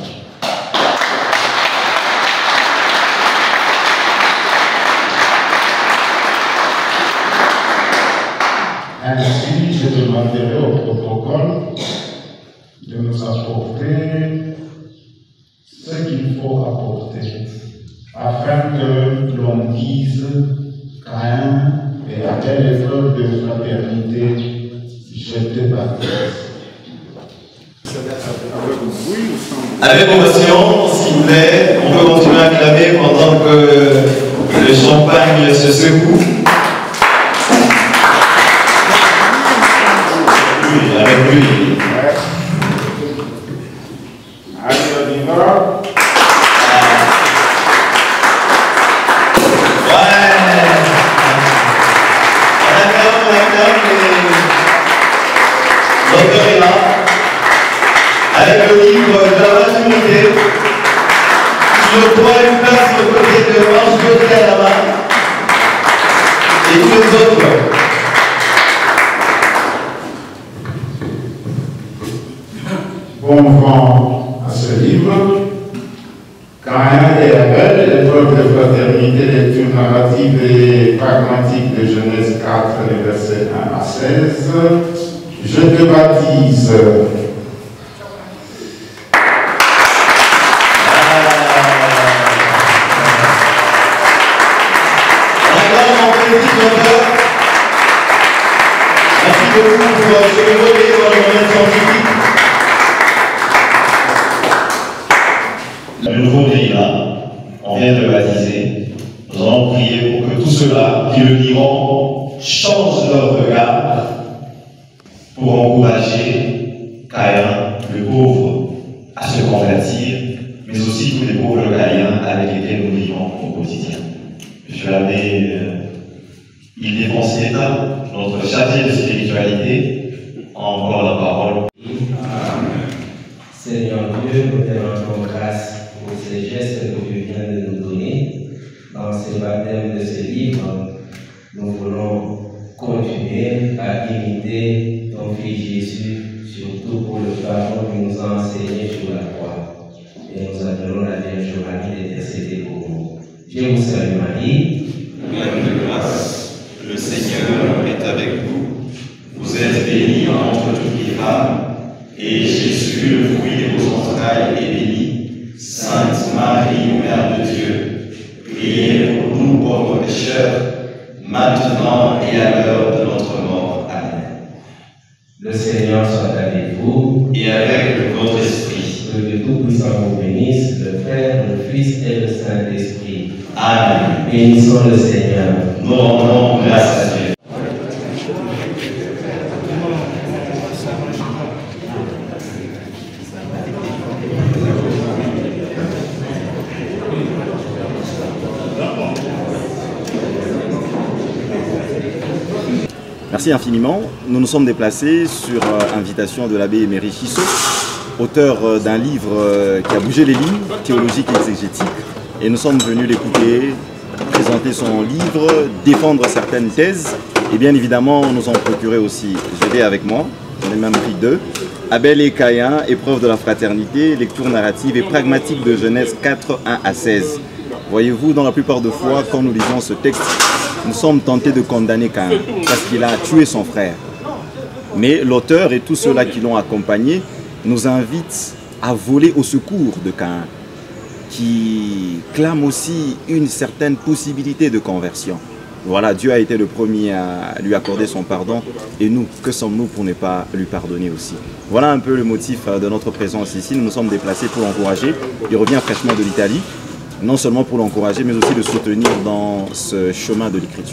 Ainsi, je demanderai au protocole de nous apporter ce qu'il faut apporter afin que l'on dise Caïn et à quelle épreuve de fraternité je te baptise. Avec ovation, s'il vous plaît, on peut continuer à acclamer pendant que le champagne se secoue. Oui, avec lui. Allez, on y va. avec le livre de la maturité, qui octroie une place aux côtés de Ange Gauthier à la main, et tous les autres. Bon vent à ce livre. Caïn et Abel, l'épreuve de fraternité, lecture narrative et pragmatique de Genèse 4, les versets 1 à 16. Je te baptise. Merci beaucoup pour ce nouveau livre dans le domaine scientifique. Le nouveau là, on vient de le baptiser. Nous allons prier pour que tous ceux-là qui le liront changent leur regard pour encourager Caïn, le pauvre, à se convertir, mais aussi tous les pauvres Caïns avec lesquels nous vivons au quotidien. Monsieur l'abbé, il défend cet état, notre chargé de spiritualité, encore la parole. Amen. Seigneur Dieu, nous te rendons grâce pour ces gestes que tu viens de nous donner. Dans ce baptême de ce livre, nous voulons continuer à imiter ton Fils Jésus, surtout pour le pardon qu'il nous a enseigné sur la croix. Et nous appelons la Vierge Marie d'intercéder pour nous. Je vous salue Marie. Pleine de grâce, le Seigneur est avec vous. Vous êtes bénie entre toutes les femmes, et Jésus, le fruit de vos entrailles, est béni. Sainte Marie, Mère de Dieu, priez pour nous pauvres pécheurs, maintenant et à l'heure de notre mort. Amen. Le Seigneur soit avec vous. Et avec votre esprit. Que le Tout-Puissant vous bénisse, le Père, le Fils et le Saint-Esprit. Amen. Bénissons le Seigneur. Nous rendons grâce à Dieu. Merci infiniment. Nous nous sommes déplacés sur invitation de l'abbé Emery Chissot, auteur d'un livre qui a bougé les lignes, théologique et exégétique. Et nous sommes venus l'écouter, présenter son livre, défendre certaines thèses. Et bien évidemment, nous en procuré aussi, je l'ai avec moi, j'en ai même pris deux. Abel et Caïn, épreuve de la fraternité, lecture narrative et pragmatique de Genèse 4, 1 à 16. Voyez-vous, dans la plupart des fois, quand nous lisons ce texte, nous sommes tentés de condamner Caïn parce qu'il a tué son frère. Mais l'auteur et tous ceux-là qui l'ont accompagné nous invitent à voler au secours de Caïn, qui clame aussi une certaine possibilité de conversion. Voilà, Dieu a été le premier à lui accorder son pardon. Et nous, que sommes-nous pour ne pas lui pardonner aussi? Voilà un peu le motif de notre présence ici. Nous nous sommes déplacés pour l'encourager. Il revient fraîchement de l'Italie. Non seulement pour l'encourager, mais aussi le soutenir dans ce chemin de l'écriture.